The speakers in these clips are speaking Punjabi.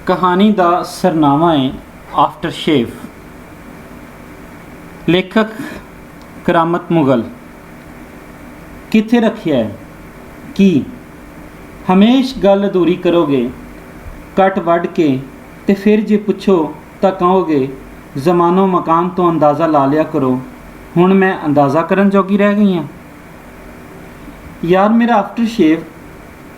कहानी का सरनामा है आफ्टर शेव। लेखक करामत मुगल। किथे रखिया है कि हमेश गल अधूरी करोगे कट वढ़ के ते फिर जे पुछो तो कहोगे जमानो मकान तो अंदाज़ा ला लिया करो। हुण मैं अंदाज़ा करन जोगी रह गई हाँ। यार मेरा आफ्टर शेव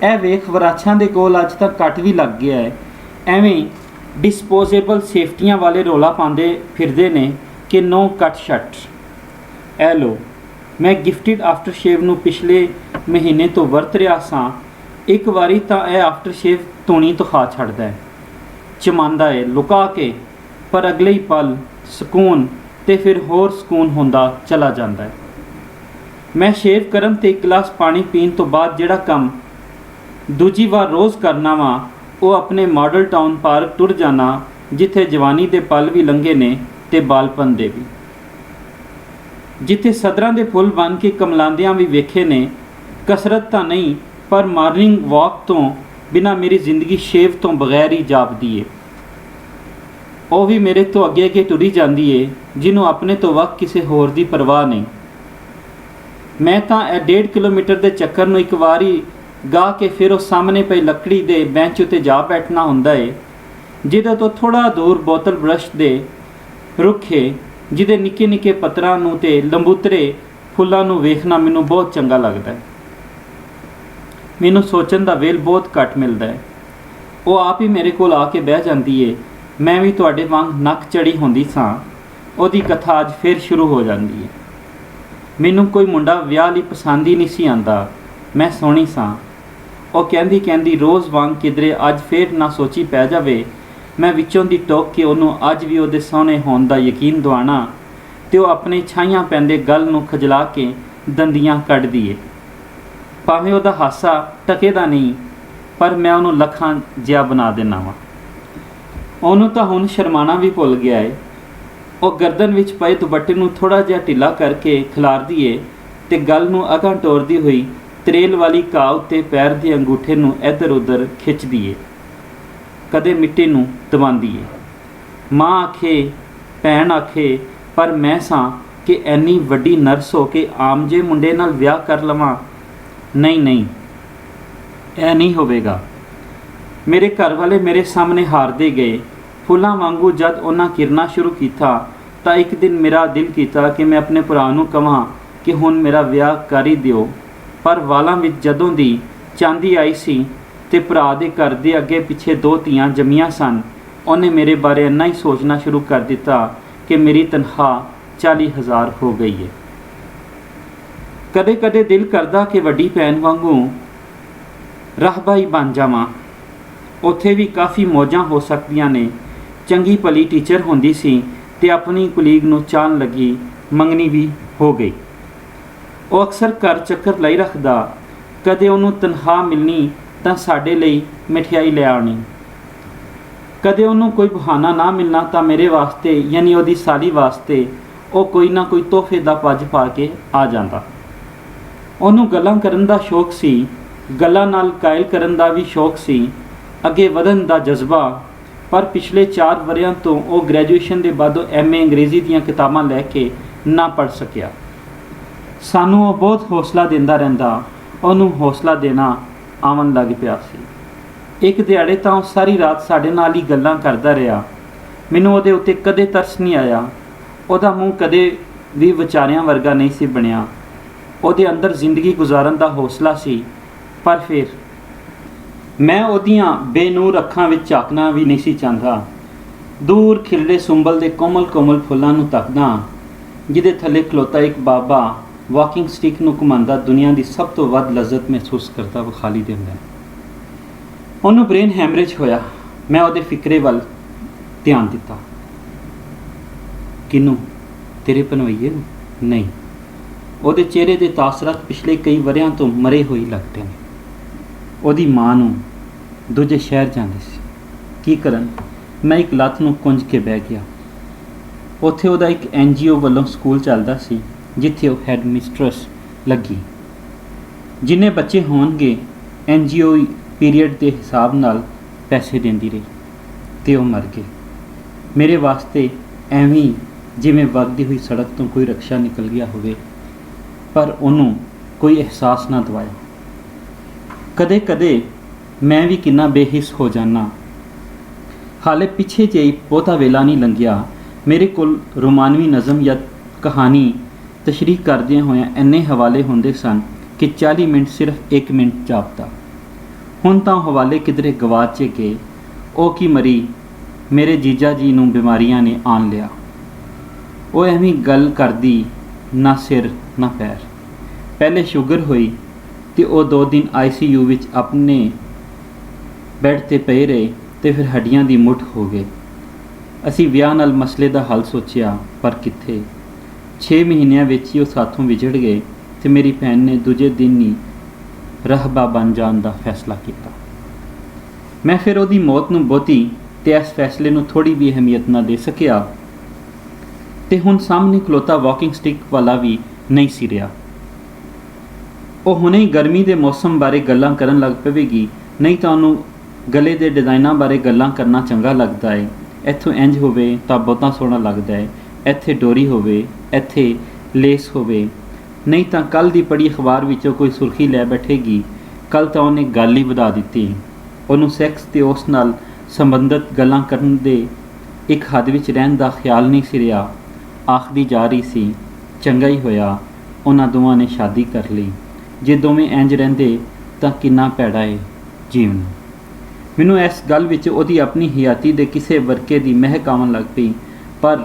ए वेख वराछां दे कोल अज तक कट भी लग गया है। एवें डिस्पोजेबल सेफ्टियां वाले रौला पाते फिरदे ने कि नो कट शट। ए लो मैं गिफ्टिड आफ्टर शेव नूं पिछले महीने तो वरत रहा सां। एक वारी तो यह आफ्टर शेव धूनी तो खा छड्डदा है, चमांदा है लुका के, पर अगले ही पल सुकून ते फिर होर सुकून होंदा चला जाता है। मैं शेव करन ते एक गिलास पानी पीण तो बाद जिहड़ा काम दूजी बार रोज़ करना वा वो अपने मॉडल टाउन पार्क टुर जाना जिथे जवानी दे पल भी लंघे ने ते बालपन दे भी, जिथे सदरां दे फुल बन के कमलांदियां भी वेखे ने। कसरत तो नहीं पर मॉर्निंग वॉक तो बिना मेरी जिंदगी शेव तो बगैर ही जापदी है। वो भी मेरे तो अगे अगे टुरी जाती है जिन्हों अपने तो वक्त किसी होर दी परवाह नहीं। मैं तो 1.5 किलोमीटर के चक्कर नूं एक वारी गा के फिर उस सामने पई लकड़ी दे बेंच उत्ते जा बैठना हुंदा है, जिहदे तो थोड़ा दूर बोतल ब्रश दे रुख है जिहदे निक्के निक्के पत्तरां नूं ते लंबूतरे फुल्लां नूं वेखना मैनूं बहुत चंगा लगदा है। मैनूं सोचण दा वेल बहुत घट मिलदा है। वो आप ही मेरे कोल आके बह जांदी है। मैं भी तुहाडे वांग नक चढ़ी होंदी सां। ओहदी कथा अज फिर शुरू हो जाती है। मैनूं कोई मुंडा विआह लई पसंद ही नहीं सी आंदा। मैं सोहणी सां। ਉਹ ਕਹਿੰਦੀ रोज़ वांग किधरे अज फिर ना सोची पै जावे। मैं विचों दी टोक के ਉਹਨੂੰ अज भी ਉਹਦੇ सोहने होण दा यकीन दवाना ते ਉਹ अपने छाइयां पैंदे गल ਨੂੰ खजला के दंदियां कढ़दी ਏ। भावें ਉਹਦਾ हासा टकेदा नहीं पर मैं ਉਹਨੂੰ ਲੱਖਾਂ ਜਿਹਾ बना देना ਵਾ। ਉਹਨੂੰ ਤਾਂ ਹੁਣ शर्माना भी भुल गया है। ਉਹ गर्दन विच पए दुपट्टे ਨੂੰ थोड़ा जिहा ढिला करके खिलारदी ਏ ते गल ਨੂੰ अगां टोरदी हुई त्रेल वाली घाह उत्ते पैर के अंगूठे नूं इधर उधर खिंचदी है, कदे मिट्टी नूं दबांदी है। माँ आखे भैन आखे पर मैं सां कि ऐनी वड्डी नर्स हो के आम जे मुंडे नाल विआह कर लवां। नहीं नहीं ऐ नहीं होवेगा। मेरे घर वाले मेरे सामने हारदे गए। फुल्लां वांगू जद उन्हां किरना शुरू कीता तां एक दिन मेरा दिल कीता कि मैं अपने भरा नूं कहां कि हुण मेरा विआह कर ही दिओ। पर वालों में जदों दी चांदी आई सी ते भरा दे घर दे अगे पिछे 2 धीआं जम्मियां सन, उन्हें मेरे बारे इन्ना ही सोचना शुरू कर दिता कि मेरी तनख्वाह 40,000 हो गई है। कदे कदे दिल करदा कि वड्डी भैन वांगू राहबाई बन जावां। उत्थे भी काफ़ी मौजां हो सकदियां ने। चंगी भली टीचर होंदी सी ते अपनी कुलीग नूं चाहन लगी, मंगनी भी हो गई। ਉਹ ਅਕਸਰ ਘਰ ਚੱਕਰ ਲਈ ਰੱਖਦਾ। ਕਦੇ ਉਹਨੂੰ ਤਨਖਾਹ ਮਿਲਣੀ ਤਾਂ ਸਾਡੇ ਲਈ ਮਠਿਆਈ ਲੈ ਆਉਣੀ, ਕਦੇ ਉਹਨੂੰ ਕੋਈ ਬਹਾਨਾ ਨਾ ਮਿਲਣਾ ਤਾਂ ਮੇਰੇ ਵਾਸਤੇ ਯਾਨੀ ਉਹਦੀ ਸਾਲੀ ਵਾਸਤੇ ਉਹ ਕੋਈ ਨਾ ਕੋਈ ਤੋਹਫੇ ਦਾ ਪੱਜ ਪਾ ਕੇ ਆ ਜਾਂਦਾ। ਉਹਨੂੰ ਗੱਲਾਂ ਕਰਨ ਦਾ ਸ਼ੌਕ ਸੀ, ਗੱਲਾਂ ਨਾਲ ਕਾਇਲ ਕਰਨ ਦਾ ਵੀ ਸ਼ੌਕ ਸੀ, ਅੱਗੇ ਵਧਣ ਦਾ ਜਜ਼ਬਾ। ਪਰ ਪਿਛਲੇ 4 ਵਰਿਆਂ ਤੋਂ ਉਹ ਗ੍ਰੈਜੂਏਸ਼ਨ ਦੇ ਬਾਅਦ MA ਅੰਗਰੇਜ਼ੀ ਦੀਆਂ ਕਿਤਾਬਾਂ ਲੈ ਕੇ ਨਾ ਪੜ੍ਹ ਸਕਿਆ। सानू वो बहुत हौसला देंदा रहिंदा। ਉਹਨੂੰ हौसला देना आवन लग पिया सी। एक दिहाड़े तो सारी रात साडे नाल ही गल्लां करदा रहा। मैनूं ਉਹਦੇ उत्ते कदे तरस नहीं आया। ਉਹਦਾ मूँह कदे भी विचारियां वर्गा नहीं सी बनिया। ਉਹਦੇ अंदर जिंदगी गुजारन दा हौसला सी। पर फिर मैं ਉਹਦੀਆਂ बेनूर अखां विच झांकना भी नहीं सी चाहता। दूर खिलरे सुंबल दे कोमल कोमल फुल्लां नूं तकदा जिहदे थल्ले खलोता एक बाबा वॉकिंग स्टिक नूं घुमांदा दुनिया की सब तो वध लज्जत महसूस करता विखाली दिंदा। उन्होंने ब्रेन हैमरेज होया। मैं उहदे फिक्रे वल ध्यान दिता। किनू? तेरे पनवईए नूं? नहीं। उहदे चेहरे के तासरात पिछले कई वरियां तो मरे होए लगते हैं। उहदी मां नूं दूजे शहर जांदे सी। की करन? मैं एक लत्त नूं कुंज के बह गया। उत्थे उहदा एक NGO वालों स्कूल चलदा सी जिथे वो हैड मिस्ट्रस लगी। जिन्ने बच्चे होणगे NGO पीरीयड के हिसाब नाल पैसे देंदी रही। ਤੇ ਉਹ ਮਰ ਗਏ। ਮੇਰੇ ਵਾਸਤੇ ਐਵੇਂ ਜਿਵੇਂ ਵਗਦੀ ਹੋਈ ਸੜਕ ਤੋਂ ਕੋਈ ਰਕਸ਼ਾ ਨਿਕਲ ਗਿਆ ਹੋਵੇ, ਪਰ ਉਹਨੂੰ ਕੋਈ ਅਹਿਸਾਸ ਨਾ ਦਿਵਾਇਆ। ਕਦੇ ਕਦੇ ਮੈਂ ਵੀ ਕਿੰਨਾ ਬੇਹਿੱਸ ਹੋ ਜਾਂਦਾ। ਹਾਲੇ ਪਿੱਛੇ ਜਿਹੀ ਬਹੁਤਾ ਵੇਲਾ ਨਹੀਂ ਲੰਘਿਆ, ਮੇਰੇ ਕੋਲ ਰੋਮਾਨਵੀ ਨਜ਼ਮ ਜਾਂ ਕਹਾਣੀ ਤਸ਼ਰੀਹ ਕਰਦਿਆਂ ਹੋਇਆਂ ਇੰਨੇ ਹਵਾਲੇ ਹੁੰਦੇ ਸਨ ਕਿ 40 ਮਿੰਟ ਸਿਰਫ 1 ਮਿੰਟ ਜਾਪਦਾ। ਹੁਣ ਤਾਂ ਹਵਾਲੇ ਕਿਧਰੇ ਗਵਾਚ ਗਏ। ਉਹ ਕੀ ਮਰੀ, ਮੇਰੇ ਜੀਜਾ ਜੀ ਨੂੰ ਬਿਮਾਰੀਆਂ ਨੇ ਆਣ ਲਿਆ। ਉਹ ਐਵੇਂ ਗੱਲ ਕਰਦੀ, ਨਾ ਸਿਰ ਨਾ ਪੈਰ। ਪਹਿਲੇ ਸ਼ੂਗਰ ਹੋਈ ਤੇ ਉਹ 2 ਦਿਨ ICU ਵਿੱਚ ਆਪਣੇ ਬੈੱਡ 'ਤੇ ਪਏ ਰਹੇ ਤੇ ਫਿਰ ਹੱਡੀਆਂ ਦੀ ਮੁੱਠ ਹੋ ਗਏ। ਅਸੀਂ ਵਿਆਹ ਨਾਲ ਮਸਲੇ ਦਾ ਹੱਲ ਸੋਚਿਆ, ਪਰ ਕਿੱਥੇ। 6 ਮਹੀਨਿਆਂ ਵਿੱਚ ਹੀ ਉਹ ਸਾਥੋਂ ਵਿਛੜ ਗਏ ਤੇ ਮੇਰੀ ਭੈਣ ਨੇ ਦੂਜੇ ਦਿਨ ਹੀ ਰਹਿਬਾ ਬਣ ਜਾਣ ਦਾ ਫੈਸਲਾ ਕੀਤਾ। ਮੈਂ ਫਿਰ ਉਹਦੀ ਮੌਤ ਨੂੰ ਬਹੁਤੀ ਤੇ ਇਸ ਫੈਸਲੇ ਨੂੰ ਥੋੜ੍ਹੀ ਵੀ ਅਹਿਮੀਅਤ ਨਾ ਦੇ ਸਕਿਆ ਤੇ ਹੁਣ ਸਾਹਮਣੇ ਖਲੋਤਾ ਵਾਕਿੰਗ ਸਟਿਕ ਵਾਲਾ ਵੀ ਨਹੀਂ ਸੀ ਰਿਹਾ। ਉਹ ਹੁਣੇ ਹੀ ਗਰਮੀ ਦੇ ਮੌਸਮ ਬਾਰੇ ਗੱਲਾਂ ਕਰਨ ਲੱਗ ਪਵੇਗੀ, ਨਹੀਂ ਤਾਂ ਉਹਨੂੰ ਗਲੇ ਦੇ ਡਿਜ਼ਾਈਨਾਂ ਬਾਰੇ ਗੱਲਾਂ ਕਰਨਾ ਚੰਗਾ ਲੱਗਦਾ ਹੈ। ਇੱਥੋਂ ਇੰਝ ਹੋਵੇ ਤਾਂ ਬਹੁਤਾ ਸੋਹਣਾ ਲੱਗਦਾ ਹੈ, ਇੱਥੇ ਡੋਰੀ ਹੋਵੇ, ਇੱਥੇ ਲੇਸ ਹੋਵੇ, ਨਹੀਂ ਤਾਂ ਕੱਲ੍ਹ ਦੀ ਪੜ੍ਹੀ ਅਖਬਾਰ ਵਿੱਚੋਂ ਕੋਈ ਸੁਰਖੀ ਲੈ ਬੈਠੇਗੀ। ਕੱਲ੍ਹ ਤਾਂ ਉਹਨੇ ਗੱਲ ਹੀ ਵਧਾ ਦਿੱਤੀ। ਉਹਨੂੰ ਸੈਕਸ ਤੇ ਉਸ ਨਾਲ ਸੰਬੰਧਿਤ ਗੱਲਾਂ ਕਰਨ ਦੇ ਇੱਕ ਹੱਦ ਵਿੱਚ ਰਹਿਣ ਦਾ ਖਿਆਲ ਨਹੀਂ ਸੀ ਰਿਹਾ। ਆਖਦੀ ਜਾ ਰਹੀ ਸੀ, ਚੰਗਾ ਹੀ ਹੋਇਆ ਉਹਨਾਂ ਦੋਵਾਂ ਨੇ ਸ਼ਾਦੀ ਕਰ ਲਈ। ਜੇ ਦੋਵੇਂ ਇੰਝ ਰਹਿੰਦੇ ਤਾਂ ਕਿੰਨਾ ਭੈੜਾ ਹੈ ਜੀਵਨ। ਮੈਨੂੰ ਇਸ ਗੱਲ ਵਿੱਚ ਉਹਦੀ ਆਪਣੀ ਹਯਾਤੀ ਦੇ ਕਿਸੇ ਵਰਕੇ ਦੀ ਮਹਿਕ ਆਉਣ ਲੱਗ ਪਈ, ਪਰ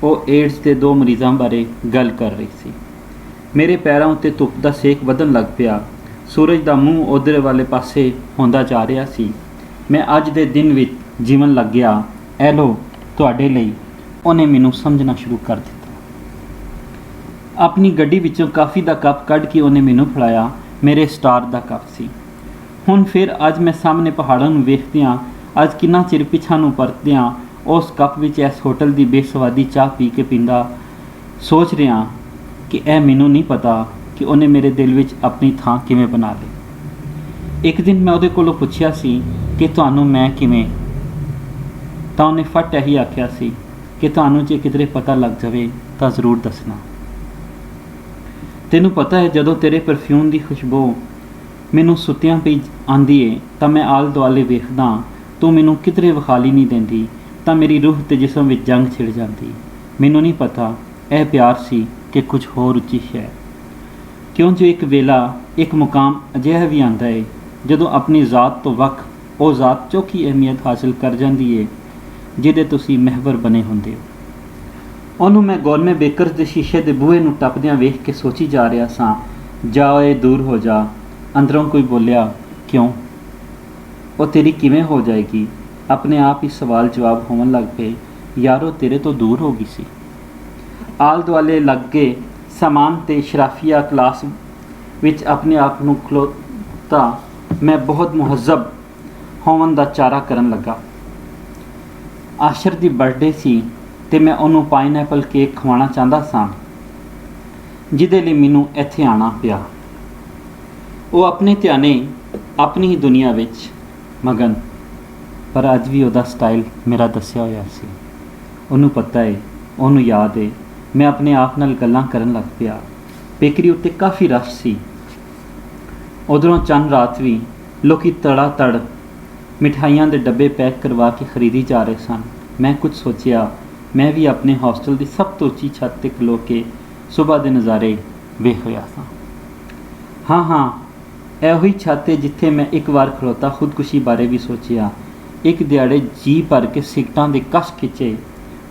ਉਹ ਏਡਜ਼ ਦੇ 2 ਮਰੀਜ਼ਾਂ ਬਾਰੇ ਗੱਲ ਕਰ ਰਹੀ ਸੀ। ਮੇਰੇ ਪੈਰਾਂ ਉੱਤੇ ਧੁੱਪ ਦਾ ਸੇਕ ਵਧਣ ਲੱਗ ਪਿਆ। ਸੂਰਜ ਦਾ ਮੂੰਹ ਉਧਰ ਵਾਲੇ ਪਾਸੇ ਹੁੰਦਾ ਜਾ ਰਿਹਾ ਸੀ। ਮੈਂ ਅੱਜ ਦੇ ਦਿਨ ਵਿੱਚ ਜੀਵਨ ਲੱਗਿਆ। ਇਹ ਲਓ ਤੁਹਾਡੇ ਲਈ। ਉਹਨੇ ਮੈਨੂੰ ਸਮਝਣਾ ਸ਼ੁਰੂ ਕਰ ਦਿੱਤਾ। ਆਪਣੀ ਗੱਡੀ ਵਿੱਚੋਂ ਕਾਫੀ ਦਾ ਕੱਪ ਕੱਢ ਕੇ ਉਹਨੇ ਮੈਨੂੰ ਫੜਾਇਆ। ਮੇਰੇ ਸਟਾਰ ਦਾ ਕੱਪ ਸੀ। ਹੁਣ ਫਿਰ ਅੱਜ ਮੈਂ ਸਾਹਮਣੇ ਪਹਾੜਾਂ ਨੂੰ ਵੇਖਦਿਆਂ, ਅੱਜ ਕਿੰਨਾ ਚਿਰ ਪਿਛਾਂ ਨੂੰ ਪਰਤਦਿਆਂ ਉਸ ਕੱਪ ਵਿੱਚ ਇਸ ਹੋਟਲ ਦੀ ਬੇਸਵਾਦੀ ਚਾਹ ਪੀ ਕੇ ਪੀਂਦਾ ਸੋਚ ਰਿਹਾ ਕਿ ਇਹ ਮੈਨੂੰ ਨਹੀਂ ਪਤਾ ਕਿ ਉਹਨੇ ਮੇਰੇ ਦਿਲ ਵਿੱਚ ਆਪਣੀ ਥਾਂ ਕਿਵੇਂ ਬਣਾ ਲਈ। ਇੱਕ ਦਿਨ ਮੈਂ ਉਹਦੇ ਕੋਲੋਂ ਪੁੱਛਿਆ ਸੀ ਕਿ ਤੁਹਾਨੂੰ ਮੈਂ ਕਿਵੇਂ, ਤਾਂ ਉਹਨੇ ਫਟ ਇਹੀ ਆਖਿਆ ਸੀ ਕਿ ਤੁਹਾਨੂੰ ਜੇ ਕਿਧਰੇ ਪਤਾ ਲੱਗ ਜਾਵੇ ਤਾਂ ਜ਼ਰੂਰ ਦੱਸਣਾ। ਤੈਨੂੰ ਪਤਾ ਹੈ, ਜਦੋਂ ਤੇਰੇ ਪਰਫਿਊਮ ਦੀ ਖੁਸ਼ਬੂ ਮੈਨੂੰ ਸੁੱਤਿਆਂ ਪਈ ਆਉਂਦੀ ਏ ਤਾਂ ਮੈਂ ਆਲੇ ਦੁਆਲੇ ਵੇਖਦਾ, ਤੂੰ ਮੈਨੂੰ ਕਿਧਰੇ ਵਿਖਾਲੀ ਨਹੀਂ ਦਿੰਦੀ, ਤਾਂ ਮੇਰੀ ਰੂਹ ਤੇ ਜਿਸਮ ਵਿੱਚ ਜੰਗ ਛਿੜ ਜਾਂਦੀ। ਮੈਨੂੰ ਨਹੀਂ ਪਤਾ ਇਹ ਪਿਆਰ ਸੀ ਕਿ ਕੁਝ ਹੋਰ ਉੱਚੀ ਹੈ। ਕਿਉਂ ਜੋ ਇੱਕ ਵੇਲਾ, ਇੱਕ ਮੁਕਾਮ ਅਜਿਹਾ ਵੀ ਆਉਂਦਾ ਏ ਜਦੋਂ ਆਪਣੀ ਜ਼ਾਤ ਤੋਂ ਵੱਖ ਉਹ ਜ਼ਾਤ ਚੋਖੀ ਅਹਿਮੀਅਤ ਹਾਸਿਲ ਕਰ ਜਾਂਦੀ ਏ ਜਿਹਦੇ ਤੁਸੀਂ ਮਹਿਵਰ ਬਣੇ ਹੁੰਦੇ ਹੋ। ਉਹਨੂੰ ਮੈਂ ਗੌਰਮੇ ਬੇਕਰਸ ਦੇ ਸ਼ੀਸ਼ੇ ਦੇ ਬੂਹੇ ਨੂੰ ਟੱਪਦਿਆਂ ਵੇਖ ਕੇ ਸੋਚੀ ਜਾ ਰਿਹਾ ਸਾਂ, ਜਾ ਓਏ ਦੂਰ ਹੋ ਜਾ। ਅੰਦਰੋਂ ਕੋਈ ਬੋਲਿਆ, ਕਿਉਂ? ਉਹ ਤੇਰੀ ਕਿਵੇਂ ਹੋ ਜਾਏਗੀ? ਆਪਣੇ ਆਪ ਹੀ ਸਵਾਲ ਜਵਾਬ ਹੋਣ ਲੱਗ ਪਏ। ਯਾਰੋ ਤੇਰੇ ਤੋਂ ਦੂਰ ਹੋ ਗਈ ਸੀ। ਆਲ ਦੁਆਲੇ ਲੱਗੇ ਸਾਮਾਨ ਤੇ ਸ਼ਰਾਫੀਆ ਕਲਾਸ ਵਿੱਚ ਆਪਣੇ ਆਪ ਨੂੰ ਖਲੋਤਾ ਮੈਂ ਬਹੁਤ ਮੁਹੱਜ਼ਬ ਹੋਣ ਦਾ ਚਾਰਾ ਕਰਨ ਲੱਗਾ। ਆਸ਼ਰ ਦੀ ਬਰਥਡੇ ਸੀ ਤੇ ਮੈਂ ਉਹਨੂੰ ਪਾਈਨਐਪਲ ਕੇਕ ਖਵਾਉਣਾ ਚਾਹੁੰਦਾ ਸਾਂ, ਜਿਹਦੇ ਲਈ ਮੈਨੂੰ ਇੱਥੇ ਆਉਣਾ ਪਿਆ। ਉਹ ਆਪਣੇ ਧਿਆਨੇ ਆਪਣੀ ਹੀ ਦੁਨੀਆ ਵਿੱਚ ਮਗਨ, ਪਰ ਅੱਜ ਵੀ ਉਹਦਾ ਸਟਾਈਲ ਮੇਰਾ ਦੱਸਿਆ ਹੋਇਆ ਸੀ। ਉਹਨੂੰ ਪਤਾ ਏ, ਉਹਨੂੰ ਯਾਦ ਏ। ਮੈਂ ਆਪਣੇ ਆਪ ਨਾਲ ਗੱਲਾਂ ਕਰਨ ਲੱਗ ਪਿਆ। ਬੇਕਰੀ ਉੱਤੇ ਕਾਫੀ ਰਸ਼ ਸੀ। ਉਧਰੋਂ ਚੰਨ ਰਾਤ ਵੀ ਲੋਕੀ ਤੜਾ ਤੜ ਮਿਠਾਈਆਂ ਦੇ ਡੱਬੇ ਪੈਕ ਕਰਵਾ ਕੇ ਖਰੀਦੀ ਜਾ ਰਹੇ ਸਨ। ਮੈਂ ਕੁਝ ਸੋਚਿਆ, ਮੈਂ ਵੀ ਆਪਣੇ ਹੋਸਟਲ ਦੀ ਸਭ ਤੋਂ ਉੱਚੀ ਛੱਤ 'ਤੇ ਖਲੋ ਕੇ ਸੁਬਹ ਦੇ ਨਜ਼ਾਰੇ ਵੇਖ ਰਿਹਾ ਸਾਂ। ਹਾਂ, ਇਹੋ ਹੀ ਛੱਤ ਏ ਜਿੱਥੇ ਮੈਂ ਇੱਕ ਵਾਰ ਖਲੋਤਾ ਖੁਦਕੁਸ਼ੀ ਬਾਰੇ ਵੀ ਸੋਚਿਆ। ਇੱਕ ਦਿਹਾੜੇ ਜੀ ਭਰ ਕੇ ਸਿਗਰਟਾਂ ਦੇ ਕਸ਼ ਖਿੱਚੇ।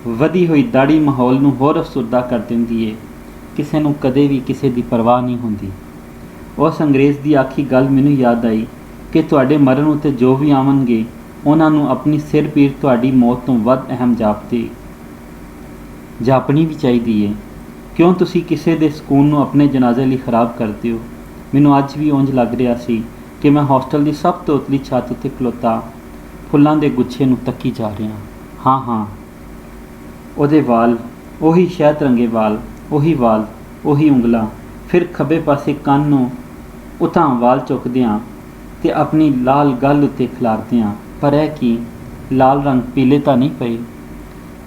ਵਧੀ ਹੋਈ ਦਾੜੀ ਮਾਹੌਲ ਨੂੰ ਹੋਰ ਅਫਸਰਦਾ ਕਰ ਦਿੰਦੀ ਏ। ਕਿਸੇ ਨੂੰ ਕਦੇ ਵੀ ਕਿਸੇ ਦੀ ਪਰਵਾਹ ਨਹੀਂ ਹੁੰਦੀ। ਉਸ ਅੰਗਰੇਜ਼ ਦੀ ਆਖੀ ਗੱਲ ਮੈਨੂੰ ਯਾਦ ਆਈ ਕਿ ਤੁਹਾਡੇ ਮਰਨ ਉੱਤੇ ਜੋ ਵੀ ਆਵਣਗੇ ਉਹਨਾਂ ਨੂੰ ਆਪਣੀ ਸਿਰ ਪੀੜ ਤੁਹਾਡੀ ਮੌਤ ਤੋਂ ਵੱਧ ਅਹਿਮ ਜਾਪਣੀ ਵੀ ਚਾਹੀਦੀ ਏ। ਕਿਉਂ ਤੁਸੀਂ ਕਿਸੇ ਦੇ ਸਕੂਨ ਨੂੰ ਆਪਣੇ ਜਨਾਜ਼ੇ ਲਈ ਖਰਾਬ ਕਰਦੇ ਹੋ? ਮੈਨੂੰ ਅੱਜ ਵੀ ਉਂਝ ਲੱਗ ਰਿਹਾ ਸੀ ਕਿ ਮੈਂ ਹੋਸਟਲ ਦੀ ਸਭ ਤੋਂ ਉਤਲੀ ਛੱਤ ਉੱਤੇ ਖਲੋਤਾ ਫੁੱਲਾਂ ਦੇ ਗੁੱਛੇ ਨੂੰ ਤੱਕੀ ਜਾ ਰਿਹਾ। ਹਾਂ, ਉਹਦੇ ਵਾਲ, ਉਹੀ ਸ਼ਹਿਦ ਰੰਗੇ ਵਾਲ, ਉਹੀ ਉਂਗਲਾਂ। ਫਿਰ ਖੱਬੇ ਪਾਸੇ ਕੰਨ ਨੂੰ ਉਤਾਂ ਵਾਲ ਚੁੱਕਦਿਆਂ ਤੇ ਆਪਣੀ ਲਾਲ ਗੱਲ ਉੱਤੇ ਖਿਲਾਰਦਿਆਂ। ਪਰ ਇਹ ਕੀ ਲਾਲ ਰੰਗ ਪੀਲੇ ਤਾਂ ਨਹੀਂ ਪਏ।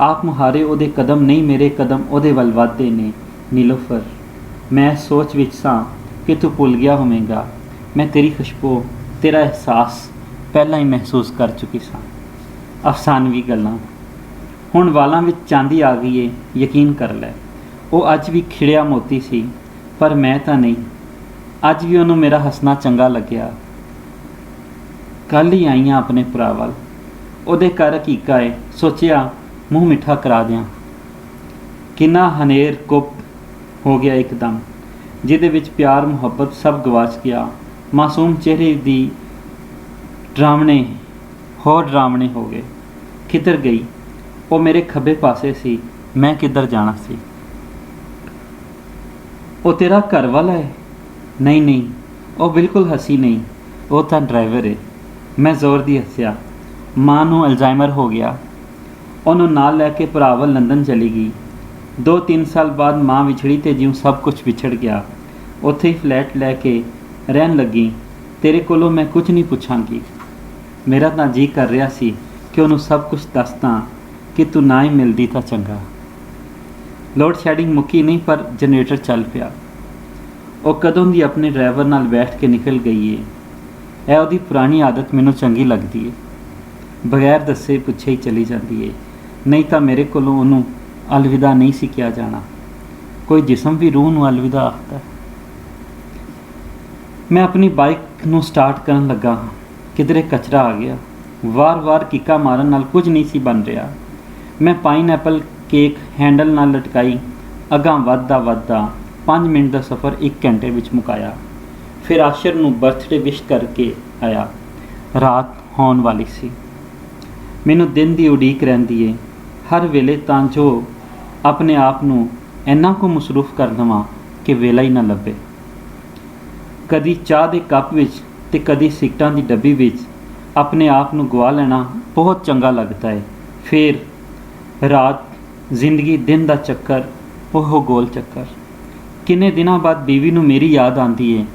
ਆਪ ਮੁਹਾਰੇ ਉਹਦੇ ਕਦਮ ਨਹੀਂ, ਮੇਰੇ ਕਦਮ ਉਹਦੇ ਵੱਲ ਵੱਧਦੇ ਨੇ। ਨੀਲੋਫਰ, ਮੈਂ ਸੋਚ ਵਿੱਚ ਸਾਂ ਕਿ ਤੂੰ ਭੁੱਲ ਗਿਆ ਹੋਵੇਂਗਾ। ਮੈਂ ਤੇਰੀ ਖੁਸ਼ਬੂ, ਤੇਰਾ ਅਹਿਸਾਸ ਪਹਿਲਾਂ ਹੀ ਮਹਿਸੂਸ ਕਰ ਚੁੱਕੀ ਸਾਂ। ਅਫਸਾਨਵੀ ਗੱਲਾਂ। ਹੁਣ ਵਾਲਾਂ ਵਿੱਚ ਚਾਂਦੀ ਆ ਗਈ ਏ, ਯਕੀਨ ਕਰ ਲੈ। ਉਹ ਅੱਜ ਵੀ ਖਿੜਿਆ ਮੋਤੀ ਸੀ, ਪਰ ਮੈਂ ਤਾਂ ਨਹੀਂ। ਅੱਜ ਵੀ ਉਹਨੂੰ ਮੇਰਾ ਹੱਸਣਾ ਚੰਗਾ ਲੱਗਿਆ। ਕੱਲ੍ਹ ਹੀ ਆਈਆਂ ਆਪਣੇ ਭਰਾ ਵੱਲ। ਉਹਦੇ ਘਰ ਹਕੀਕਾ ਏ, ਸੋਚਿਆ ਮੂੰਹ ਮਿੱਠਾ ਕਰਾ ਦਿਆਂ। ਕਿੰਨਾ ਹਨੇਰ ਕੁੱਪ ਹੋ ਗਿਆ ਇੱਕਦਮ, ਜਿਹਦੇ ਵਿੱਚ ਪਿਆਰ ਮੁਹੱਬਤ ਸਭ ਗਵਾਚ ਗਿਆ। ਮਾਸੂਮ ਚਿਹਰੇ ਦੀ ਡਰਾਵਣੇ ਹੋਰ ਡਰਾਵਣੇ ਹੋ ਗਏ। ਕਿੱਧਰ ਗਈ? ਉਹ ਮੇਰੇ ਖੱਬੇ ਪਾਸੇ ਸੀ, ਮੈਂ ਕਿੱਧਰ ਜਾਣਾ ਸੀ? ਉਹ ਤੇਰਾ ਘਰ ਵਾਲਾ ਹੈ? ਨਹੀਂ ਨਹੀਂ, ਉਹ ਬਿਲਕੁਲ ਹੱਸੀ ਨਹੀਂ, ਉਹ ਤਾਂ ਡਰਾਈਵਰ ਹੈ। ਮੈਂ ਜ਼ੋਰ ਦੀ ਹੱਸਿਆ। ਮਾਂ ਨੂੰ ਅਲਜ਼ਾਈਮਰ ਹੋ ਗਿਆ। ਉਹਨੂੰ ਨਾਲ ਲੈ ਕੇ ਭਰਾ ਵੱਲ ਲੰਦਨ ਚਲੀ ਗਈ। 2-3 ਸਾਲ ਬਾਅਦ ਮਾਂ ਵਿਛੜੀ ਤੇ ਜਿਉਂ ਸਭ ਕੁਝ ਵਿਛੜ ਗਿਆ। ਉੱਥੇ ਹੀ ਫਲੈਟ ਲੈ ਕੇ ਰਹਿਣ ਲੱਗੀ। ਤੇਰੇ ਕੋਲੋਂ ਮੈਂ ਕੁਝ ਨਹੀਂ ਪੁੱਛਾਂਗੀ। ਮੇਰਾ ਤਾਂ ਜੀ ਕਰ ਰਿਹਾ ਸੀ ਕਿ ਉਹਨੂੰ ਸਭ ਕੁਝ ਦੱਸਦਾ ਕਿ ਤੂੰ ਨਾ ਹੀ ਮਿਲਦੀ ਤਾਂ ਚੰਗਾ। ਲੋਡ ਸ਼ੈਡਿੰਗ ਮੁੱਕੀ ਨਹੀਂ, ਪਰ ਜਨਰੇਟਰ ਚੱਲ ਪਿਆ। ਉਹ ਕਦੋਂ ਦੀ ਆਪਣੇ ਡਰਾਈਵਰ ਨਾਲ ਬੈਠ ਕੇ ਨਿਕਲ ਗਈ ਏ। ਇਹ ਉਹਦੀ ਪੁਰਾਣੀ ਆਦਤ ਮੈਨੂੰ ਚੰਗੀ ਲੱਗਦੀ ਏ। ਬਗੈਰ ਦੱਸੇ ਪੁੱਛੇ ਹੀ ਚਲੀ ਜਾਂਦੀ ਏ। ਨਹੀਂ ਤਾਂ ਮੇਰੇ ਕੋਲੋਂ ਉਹਨੂੰ ਅਲਵਿਦਾ ਨਹੀਂ ਸੀ ਕਿਹਾ ਜਾਣਾ। ਕੋਈ ਜਿਸਮ ਵੀ ਰੂਹ ਨੂੰ ਅਲਵਿਦਾ ਆਖਦਾ। ਮੈਂ ਆਪਣੀ ਬਾਈਕ ਨੂੰ ਸਟਾਰਟ ਕਰਨ ਲੱਗਾ ਹਾਂ, ਕਿਧਰੇ ਕਚਰਾ ਆ ਗਿਆ। ਵਾਰ-ਵਾਰ ਕਿੱਕਾ ਮਾਰਨ ਨਾਲ ਕੁਝ ਨਹੀਂ ਸੀ ਬਣ ਰਿਹਾ। ਮੈਂ ਪਾਈਨਐਪਲ ਕੇਕ ਹੈਂਡਲ ਨਾਲ ਲਟਕਾਈ। ਅਗਾਂਹ ਵੱਧਦਾ 5 ਮਿੰਟ ਦਾ ਸਫ਼ਰ 1 ਘੰਟੇ ਵਿੱਚ ਮੁਕਾਇਆ। ਫਿਰ ਆਸ਼ਰ ਨੂੰ ਬਰਥਡੇ ਵਿਸ਼ ਕਰਕੇ ਆਇਆ। ਰਾਤ ਹੋਣ ਵਾਲੀ ਸੀ। ਮੈਨੂੰ ਦਿਨ ਦੀ ਉਡੀਕ ਰਹਿੰਦੀ ਏ ਹਰ ਵੇਲੇ, ਤਾਂ ਜੋ ਆਪਣੇ ਆਪ ਨੂੰ ਇੰਨਾ ਕੁ ਮਸਰੂਫ ਕਰ ਦੇਵਾਂ ਕਿ ਵੇਲਾ ਹੀ ਨਾ ਲੱਭੇ। ਕਦੀ ਚਾਹ ਦੇ ਕੱਪ ਵਿੱਚ ਤੇ ਕਦੀ ਸਿਗਰਟਾਂ ਦੀ ਡੱਬੀ ਵਿੱਚ ਆਪਣੇ ਆਪ ਨੂੰ ਗਵਾ ਲੈਣਾ ਬਹੁਤ ਚੰਗਾ ਲੱਗਦਾ ਹੈ। ਫਿਰ ਰਾਤ, ਜ਼ਿੰਦਗੀ, ਦਿਨ ਦਾ ਚੱਕਰ, ਉਹ ਗੋਲ ਚੱਕਰ। ਕਿੰਨੇ ਦਿਨਾਂ ਬਾਅਦ ਬੀਵੀ ਨੂੰ ਮੇਰੀ ਯਾਦ ਆਉਂਦੀ ਏ।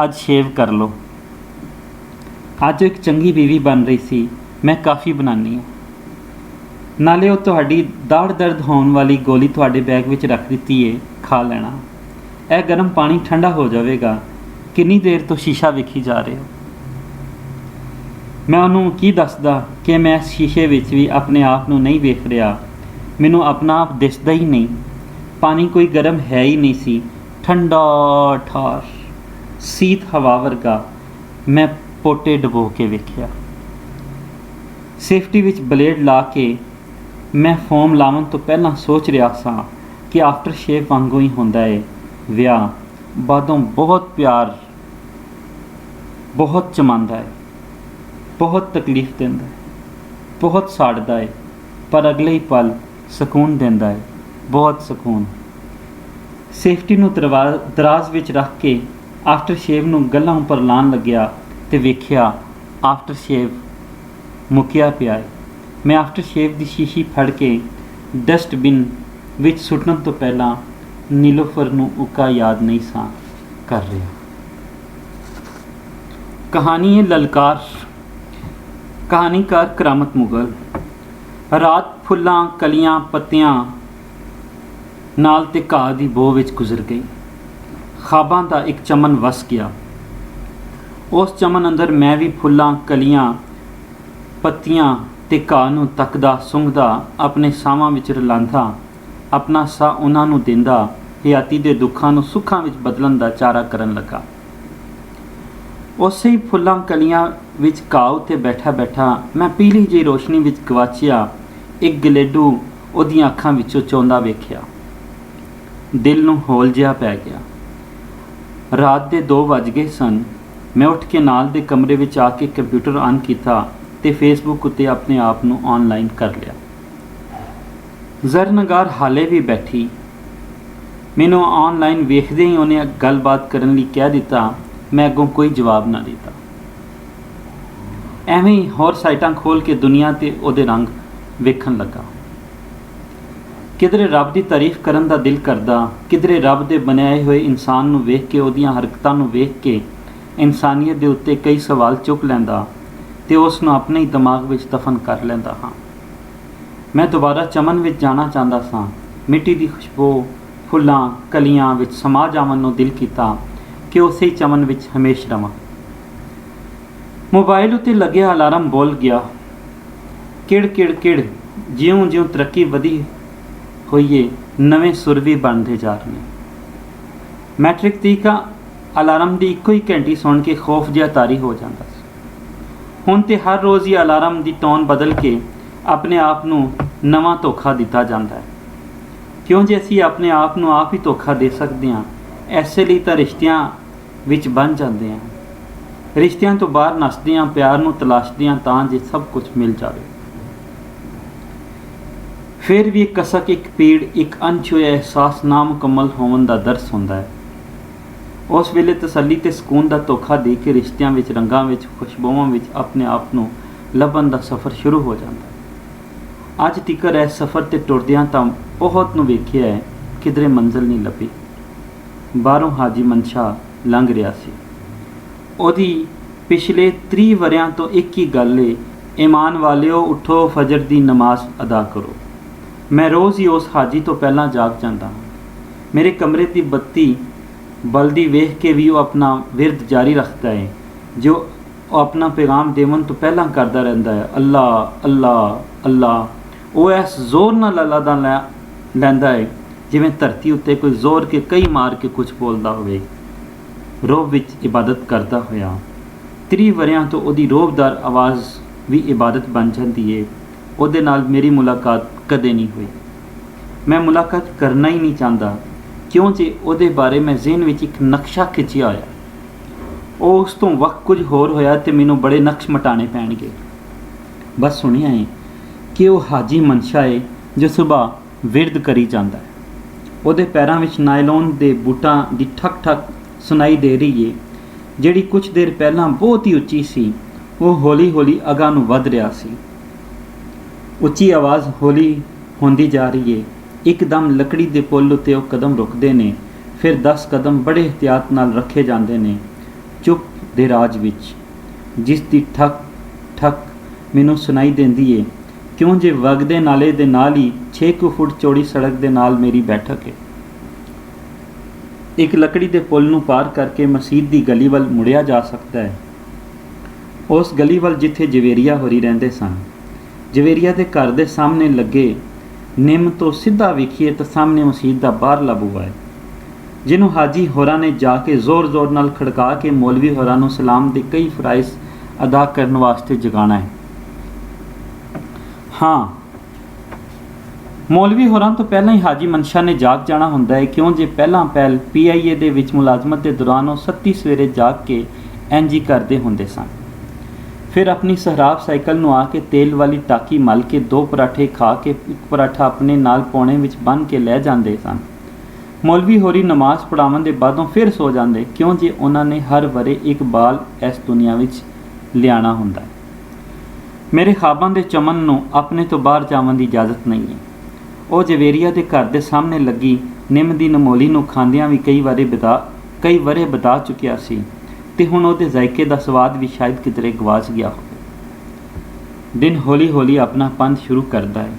ਅੱਜ ਸ਼ੇਵ ਕਰ ਲਓ। ਅੱਜ ਇੱਕ ਚੰਗੀ ਬੀਵੀ ਬਣ ਰਹੀ ਸੀ। ਮੈਂ ਕਾਫੀ ਬਣਾਉਂਦੀ ਹਾਂ। ਨਾਲੇ ਉਹ ਤੁਹਾਡੀ ਦਾੜ ਦਰਦ ਹੋਣ ਵਾਲੀ ਗੋਲੀ ਤੁਹਾਡੇ ਬੈਗ ਵਿੱਚ ਰੱਖ ਦਿੱਤੀ ਏ, ਖਾ ਲੈਣਾ। ਇਹ ਗਰਮ ਪਾਣੀ ਠੰਡਾ ਹੋ ਜਾਵੇਗਾ। ਕਿੰਨੀ ਦੇਰ ਤੋਂ ਸ਼ੀਸ਼ਾ ਵੇਖੀ ਜਾ ਰਹੇ ਹੋ? ਮੈਂ ਉਹਨੂੰ ਕੀ ਦੱਸਦਾ ਕਿ ਮੈਂ ਸ਼ੀਸ਼ੇ ਵਿੱਚ ਵੀ ਆਪਣੇ ਆਪ ਨੂੰ ਨਹੀਂ ਵੇਖ ਰਿਹਾ। ਮੈਨੂੰ ਆਪਣਾ ਆਪ ਦਿਸਦਾ ਹੀ ਨਹੀਂ। ਪਾਣੀ ਕੋਈ ਗਰਮ ਹੈ ਹੀ ਨਹੀਂ ਸੀ, ਠੰਡਾ ਠਾਰ ਸੀਤ ਹਵਾ ਵਰਗਾ। ਮੈਂ ਪੋਟੇ ਡਬੋ ਕੇ ਵੇਖਿਆ। ਸੇਫਟੀ ਵਿੱਚ ਬਲੇਡ ਲਾ ਕੇ ਮੈਂ ਫੋਮ ਲਾਉਣ ਤੋਂ ਪਹਿਲਾਂ ਸੋਚ ਰਿਹਾ ਸਾਂ ਕਿ ਆਫਟਰ ਸ਼ੇਵ ਵਾਂਗੂ ਹੀ ਹੁੰਦਾ ਏ। ਵਿਆਹ ਬਾਅਦੋਂ ਬਹੁਤ ਪਿਆਰ, ਬਹੁਤ ਚਮਾਉਂਦਾ ਹੈ, ਬਹੁਤ ਤਕਲੀਫ ਦਿੰਦਾ ਹੈ, ਬਹੁਤ ਸਾੜਦਾ ਹੈ, ਪਰ ਅਗਲੇ ਹੀ ਪਲ ਸਕੂਨ ਦਿੰਦਾ ਹੈ, ਬਹੁਤ ਸਕੂਨ। ਸੇਫਟੀ ਨੂੰ ਦਰਾਜ਼ ਵਿੱਚ ਰੱਖ ਕੇ ਆਫਟਰ ਸ਼ੇਵ ਨੂੰ ਗੱਲਾਂ ਉੱਪਰ ਲਾਉਣ ਲੱਗਿਆ ਤੇ ਵੇਖਿਆ ਆਫਟਰ ਸ਼ੇਵ ਮੁੱਕਿਆ ਪਿਆ ਹੈ। ਮੈਂ ਆਫਟਰ ਸ਼ੇਵ ਦੀ ਸ਼ੀਸ਼ੀ ਫੜ ਕੇ ਡਸਟਬਿਨ ਵਿੱਚ ਸੁੱਟਣ ਤੋਂ ਪਹਿਲਾਂ ਨੀਲੋਫਰ ਨੂੰ ਉੱਕਾ ਯਾਦ ਨਹੀਂ ਸਾਂ ਕਰ ਰਿਹਾ। ਕਹਾਣੀ ਹੈ ਲਲਕਾਰ। ਕਹਾਣੀਕਾਰ ਕਰਾਮਤ ਮੁਗਲ। ਰਾਤ ਫੁੱਲਾਂ, ਕਲੀਆਂ, ਪੱਤਿਆਂ ਨਾਲ ਤੇ ਘਾਹ ਦੀ ਬੋ ਵਿੱਚ ਗੁਜ਼ਰ ਗਈ। ਖਾਬਾਂ ਦਾ ਇੱਕ ਚਮਨ ਵਸ ਗਿਆ। ਉਸ ਚਮਨ ਅੰਦਰ ਮੈਂ ਵੀ ਫੁੱਲਾਂ, ਕਲੀਆਂ, ਪੱਤੀਆਂ ਤੇ ਘਾਹ ਨੂੰ ਤੱਕਦਾ, ਸੁੰਘਦਾ, ਆਪਣੇ ਸਾਹਾਂ ਵਿੱਚ ਰਲਾਂਦਾ, ਆਪਣਾ ਸਾਹ ਉਹਨਾਂ ਨੂੰ ਦਿੰਦਾ, ਹਯਾਤੀ ਦੇ ਦੁੱਖਾਂ ਨੂੰ ਸੁੱਖਾਂ ਵਿੱਚ ਬਦਲਣ ਦਾ ਚਾਰਾ ਕਰਨ ਲੱਗਾ। ਉਸੇ ਹੀ ਫੁੱਲਾਂ ਕਲੀਆਂ ਵਿੱਚ ਘਾਹ ਉੱਤੇ ਬੈਠਾ ਬੈਠਾ ਮੈਂ ਪੀਲੀ ਜਿਹੀ ਰੋਸ਼ਨੀ ਵਿੱਚ ਗਵਾਚਿਆ ਇੱਕ ਗਲੇਡੂ ਉਹਦੀਆਂ ਅੱਖਾਂ ਵਿੱਚੋਂ ਚੋਂਦਾ ਵੇਖਿਆ। ਦਿਲ ਨੂੰ ਹੌਲ ਜਿਹਾ ਪੈ ਗਿਆ। ਰਾਤ ਦੇ 2 ਵੱਜ ਗਏ ਸਨ। ਮੈਂ ਉੱਠ ਕੇ ਨਾਲ ਦੇ ਕਮਰੇ ਵਿੱਚ ਆ ਕੇ ਕੰਪਿਊਟਰ ਆਨ ਕੀਤਾ ਤੇ ਫੇਸਬੁੱਕ ਉੱਤੇ ਆਪਣੇ ਆਪ ਨੂੰ ਆਨਲਾਈਨ ਕਰ ਲਿਆ। ਜ਼ਰਨਗਾਰ ਹਾਲੇ ਵੀ ਬੈਠੀ। ਮੈਨੂੰ ਆਨਲਾਈਨ ਵੇਖਦੇ ਹੀ ਉਹਨੇ ਗੱਲਬਾਤ ਕਰਨ ਲਈ ਕਹਿ ਦਿੱਤਾ। ਮੈਂ ਅੱਗੋਂ ਕੋਈ ਜਵਾਬ ਨਾ ਦਿੱਤਾ। ਐਵੇਂ ਹੀ ਹੋਰ ਸਾਈਟਾਂ ਖੋਲ੍ਹ ਕੇ ਦੁਨੀਆ ਤੇ ਉਹਦੇ ਰੰਗ ਵੇਖਣ ਲੱਗਾ। ਕਿਧਰੇ ਰੱਬ ਦੀ ਤਾਰੀਫ ਕਰਨ ਦਾ ਦਿਲ ਕਰਦਾ, ਕਿਧਰੇ ਰੱਬ ਦੇ ਬਣਾਏ ਹੋਏ ਇਨਸਾਨ ਨੂੰ ਵੇਖ ਕੇ, ਉਹਦੀਆਂ ਹਰਕਤਾਂ ਨੂੰ ਵੇਖ ਕੇ ਇਨਸਾਨੀਅਤ ਦੇ ਉੱਤੇ ਕਈ ਸਵਾਲ ਚੁੱਕ ਲੈਂਦਾ। ਤੇ ਉਸ ਨੂੰ ਆਪਣੇ ਹੀ ਦਿਮਾਗ ਵਿੱਚ ਦਫਨ ਕਰ ਲੈਂਦਾ ਹਾਂ। ਮੈਂ ਦੁਬਾਰਾ ਚਮਨ ਵਿੱਚ ਜਾਣਾ ਚਾਹੁੰਦਾ ਸਾਂ। ਮਿੱਟੀ ਦੀ ਖੁਸ਼ਬੂ, ਫੁੱਲਾਂ, ਕਲੀਆਂ ਵਿੱਚ ਸਮਾ ਜਾਵਣ ਨੂੰ ਦਿਲ ਕੀਤਾ ਕਿ ਉਸੇ ਹੀ ਚਮਨ ਵਿੱਚ ਹਮੇਸ਼ ਰਵਾਂ। ਮੋਬਾਈਲ ਉੱਤੇ ਲੱਗਿਆ ਅਲਾਰਮ ਬੋਲ ਗਿਆ, ਕਿੜ ਕਿੜ ਕਿੜ। ਜਿਉਂ ਜਿਉਂ ਤਰੱਕੀ ਵਧੀ ਹੋਈਏ ਨਵੇਂ ਸੁਰ ਵੀ ਬਣਦੇ ਜਾ ਰਹੇ ਨੇ। ਮੈਟ੍ਰਿਕ ਤੀਕਾ ਅਲਾਰਮ ਦੀ ਇੱਕੋ ਹੀ ਘੰਟੀ ਸੁਣ ਕੇ ਖੌਫ ਜਿਹਾ ਤਾਰੀ ਹੋ ਜਾਂਦਾ ਸੀ। ਹੁਣ ਤੇ ਹਰ ਰੋਜ਼ ਹੀ ਅਲਾਰਮ ਦੀ ਟੋਨ ਬਦਲ ਕੇ ਆਪਣੇ ਆਪ ਨੂੰ ਨਵਾਂ ਧੋਖਾ ਦਿੱਤਾ ਜਾਂਦਾ ਹੈ। ਕਿਉਂ ਜੇ ਅਸੀਂ ਆਪਣੇ ਆਪ ਨੂੰ ਆਪ ਹੀ ਧੋਖਾ ਦੇ ਸਕਦੇ ਹਾਂ, ਐਸੇ ਲਈ ਤਾਂ ਰਿਸ਼ਤਿਆਂ ਵਿੱਚ ਬਣ ਜਾਂਦੇ ਹਾਂ। ਰਿਸ਼ਤਿਆਂ ਤੋਂ ਬਾਹਰ ਨੱਸਦੇ ਹਾਂ, ਪਿਆਰ ਨੂੰ ਤਲਾਸ਼ਦੇ ਹਾਂ ਤਾਂ ਜੇ ਸਭ ਕੁਝ ਮਿਲ ਜਾਵੇ। ਫਿਰ ਵੀ ਇੱਕ ਕਸਕ, ਇੱਕ ਪੀੜ, ਇੱਕ ਅਣਛੂਹਿਆ ਅਹਿਸਾਸ ਨਾਮੁਕੰਮਲ ਹੋਣ ਦਾ ਦਰਸ ਹੁੰਦਾ ਹੈ। ਉਸ ਵੇਲੇ ਤਸੱਲੀ ਤੇ ਸਕੂਨ ਦਾ ਧੋਖਾ ਦੇ ਕੇ ਰਿਸ਼ਤਿਆਂ ਵਿੱਚ, ਰੰਗਾਂ ਵਿੱਚ, ਖੁਸ਼ਬੂਆਂ ਵਿੱਚ ਆਪਣੇ ਆਪ ਨੂੰ ਲੱਭਣ ਦਾ ਸਫ਼ਰ ਸ਼ੁਰੂ ਹੋ ਜਾਂਦਾ ਹੈ। ਅੱਜ ਤੀਕਰ ਇਸ ਸਫ਼ਰ 'ਤੇ ਟੁਰਦਿਆਂ ਤਾਂ ਬਹੁਤ ਨੂੰ ਵੇਖਿਆ ਹੈ, ਕਿਧਰੇ ਮੰਜ਼ਿਲ ਨਹੀਂ ਲੱਭੀ। ਬਾਹਰੋਂ ਹਾਜੀ ਮਨਸ਼ਾ ਲੰਘ ਰਿਹਾ ਸੀ। ਉਹਦੀ ਪਿਛਲੇ 30 ਵਰਿਆਂ ਤੋਂ ਇੱਕ ਹੀ ਗੱਲ ਏ, ਈਮਾਨ ਵਾਲਿਓ ਉਠੋ, ਫਜਰ ਦੀ ਨਮਾਜ਼ ਅਦਾ ਕਰੋ। ਮੈਂ ਰੋਜ਼ ਹੀ ਉਸ ਹਾਜੀ ਤੋਂ ਪਹਿਲਾਂ ਜਾਗ ਜਾਂਦਾ ਹਾਂ। ਮੇਰੇ ਕਮਰੇ ਦੀ ਬੱਤੀ ਬਲਦੀ ਵੇਖ ਕੇ ਵੀ ਉਹ ਆਪਣਾ ਵਿਰਦ ਜਾਰੀ ਰੱਖਦਾ ਹੈ, ਜੋ ਉਹ ਆਪਣਾ ਪੈਗਾਮ ਦੇਵਨ ਤੋਂ ਪਹਿਲਾਂ ਕਰਦਾ ਰਹਿੰਦਾ ਹੈ। ਅੱਲਾ ਅੱਲਾ ਅੱਲਾ। ਉਹ ਇਸ ਜ਼ੋਰ ਨਾਲ ਅੱਲਾ ਦਾ ਲੈਂਦਾ ਹੈ ਜਿਵੇਂ ਧਰਤੀ ਉੱਤੇ ਕੋਈ ਜ਼ੋਰ ਕੇ ਕਈ ਮਾਰ ਕੇ ਕੁਝ ਬੋਲਦਾ ਹੋਵੇ। ਰੋਬ ਵਿੱਚ ਇਬਾਦਤ ਕਰਦਾ ਹੋਇਆ 30 ਵਰਿਆਂ ਤੋਂ ਉਹਦੀ ਰੋਬਦਾਰ ਆਵਾਜ਼ ਵੀ ਇਬਾਦਤ ਬਣ ਜਾਂਦੀ ਹੈ। ਉਹਦੇ ਨਾਲ ਮੇਰੀ ਮੁਲਾਕਾਤ ਕਦੇ ਨਹੀਂ ਹੋਈ। ਮੈਂ ਮੁਲਾਕਾਤ ਕਰਨਾ ਹੀ ਨਹੀਂ ਚਾਹੁੰਦਾ, ਕਿਉਂ ਜੇ ਉਹਦੇ ਬਾਰੇ ਮੈਂ ਜ਼ਿਹਨ ਵਿੱਚ ਇੱਕ ਨਕਸ਼ਾ ਖਿੱਚਿਆ ਹੋਇਆ। ਉਹ ਉਸ ਤੋਂ ਵਕਤ ਕੁਝ ਹੋਰ ਹੋਇਆ ਤੇ ਮੈਨੂੰ ਬੜੇ ਨਕਸ਼ ਮਟਾਣੇ ਪੈਣਗੇ। ਬਸ ਸੁਣਿਆ ਹੈ ਕਿ ਉਹ ਹਾਜੀ ਮਨਸ਼ਾ ਹੈ ਜੋ ਸੁਬਾ ਵਿਰਦ ਕਰੀ ਜਾਂਦਾ ਹੈ। ਉਹਦੇ ਪੈਰਾਂ ਵਿੱਚ ਨਾਇਲੋਨ ਦੇ ਬੂਟਾਂ ਦੀ ਠਕ ਠਕ ਸੁਣਾਈ ਦੇ ਰਹੀ ਹੈ, ਜਿਹੜੀ ਕੁਝ ਦੇਰ ਪਹਿਲਾਂ ਬਹੁਤ ਹੀ ਉੱਚੀ ਸੀ। ਉਹ ਹੌਲੀ ਹੌਲੀ ਅਗਾਂਹ ਨੂੰ ਵੱਧ ਰਿਹਾ ਸੀ। ਉੱਚੀ ਆਵਾਜ਼ ਹੌਲੀ ਹੁੰਦੀ ਜਾ ਰਹੀ ਹੈ। ਇੱਕਦਮ ਲੱਕੜੀ ਦੇ ਪੁੱਲ ਉੱਤੇ ਉਹ ਕਦਮ ਰੁਕਦੇ ਨੇ, ਫਿਰ 10 ਕਦਮ ਬੜੇ ਇਹਤਿਆਤ ਨਾਲ ਰੱਖੇ ਜਾਂਦੇ ਨੇ, ਚੁੱਪ ਦੇ ਰਾਜ ਵਿੱਚ, ਜਿਸ ਦੀ ਠਕ ਠਕ ਮੈਨੂੰ ਸੁਣਾਈ ਦਿੰਦੀ ਹੈ, ਕਿਉਂ ਜੇ ਵਗਦੇ ਨਾਲੇ ਦੇ ਨਾਲ ਹੀ 6 ਫੁੱਟ ਚੌੜੀ ਸੜਕ ਦੇ ਨਾਲ ਮੇਰੀ ਬੈਠਕ ਹੈ। ਇੱਕ ਲੱਕੜੀ ਦੇ ਪੁੱਲ ਨੂੰ ਪਾਰ ਕਰਕੇ ਮਸਜਿਦ ਦੀ ਗਲੀ ਵੱਲ ਮੁੜਿਆ ਜਾ ਸਕਦਾ ਹੈ। ਉਸ ਗਲੀ ਵੱਲ ਜਿੱਥੇ ਜਵੇਰੀਆ ਹੋਰੀ ਰਹਿੰਦੇ ਸਨ। ਜਵੇਰੀਆ ਦੇ ਘਰ ਦੇ ਸਾਹਮਣੇ ਲੱਗੇ ਨਿੰਮ ਤੋਂ ਸਿੱਧਾ ਵੇਖੀਏ ਤਾਂ ਸਾਹਮਣੇ ਮਸਜਿਦ ਦਾ ਬਾਹਰਲਾ ਬੂਹਾ ਹੈ, ਜਿਹਨੂੰ ਹਾਜੀ ਹੋਰਾਂ ਨੇ ਜਾ ਕੇ ਜ਼ੋਰ ਜ਼ੋਰ ਨਾਲ ਖੜਕਾ ਕੇ ਮੌਲਵੀ ਹੋਰਾਂ ਨੂੰ ਸਲਾਮ ਦੇ ਕਈ ਫਰਾਇਜ਼ ਅਦਾ ਕਰਨ ਵਾਸਤੇ ਜਗਾਉਣਾ ਹੈ। ਹਾਂ, ਮੌਲਵੀ ਹੋਰਾਂ ਤੋਂ ਪਹਿਲਾਂ ਹੀ ਹਾਜੀ ਮਨਸ਼ਾ ਨੇ ਜਾਗ ਜਾਣਾ ਹੁੰਦਾ ਹੈ, ਕਿਉਂ ਜੇ ਪਹਿਲਾਂ ਪਹਿਲ PIA ਦੇ ਵਿੱਚ ਮੁਲਾਜ਼ਮਤ ਦੇ ਦੌਰਾਨ ਉਹ 37 ਸਵੇਰੇ ਜਾਗ ਕੇ ਇੰਝ ਕਰਦੇ ਹੁੰਦੇ ਸਨ। ਫਿਰ ਆਪਣੀ ਸਹਰਾਬ ਸਾਈਕਲ ਨੂੰ ਆ ਕੇ ਤੇਲ ਵਾਲੀ ਟਾਕੀ ਮਲ ਕੇ 2 ਪਰਾਠੇ ਖਾ ਕੇ ਇੱਕ ਪਰਾਠਾ ਆਪਣੇ ਨਾਲ ਪੌਣੇ ਵਿੱਚ ਬੰਨ੍ਹ ਕੇ ਲੈ ਜਾਂਦੇ ਸਨ। ਮੌਲਵੀ ਹੋਰੀ ਨਮਾਜ਼ ਪੜ੍ਹਾਉਣ ਦੇ ਬਾਅਦੋਂ ਫਿਰ ਸੋ ਜਾਂਦੇ, ਕਿਉਂ ਜੇ ਉਹਨਾਂ ਨੇ ਹਰ ਵਰੇ ਇੱਕ ਬਾਲ ਇਸ ਦੁਨੀਆ ਵਿੱਚ ਲਿਆਉਣਾ ਹੁੰਦਾ ਹੈ। ਮੇਰੇ ਖਾਬਾਂ ਦੇ ਚਮਨ ਨੂੰ ਆਪਣੇ ਤੋਂ ਬਾਹਰ ਜਾਣ ਦੀ ਇਜਾਜ਼ਤ ਨਹੀਂ ਹੈ। ਉਹ ਜਵੇਰੀਆ ਦੇ ਘਰ ਦੇ ਸਾਹਮਣੇ ਲੱਗੀ ਨਿੰਮ ਦੀ ਨਮੋਲੀ ਨੂੰ ਖਾਂਦਿਆਂ ਵੀ ਕਈ ਵਰੇ ਬਤਾ ਚੁੱਕਿਆ ਸੀ, ਤੇ ਹੁਣ ਉਹਦੇ ਜ਼ਾਇਕੇ ਦਾ ਸਵਾਦ ਵੀ ਸ਼ਾਇਦ ਕਿਧਰੇ ਗਵਾਚ ਗਿਆ ਹੋਵੇ। ਦਿਨ ਹੌਲੀ ਹੌਲੀ ਆਪਣਾ ਪੰਥ ਸ਼ੁਰੂ ਕਰਦਾ ਹੈ।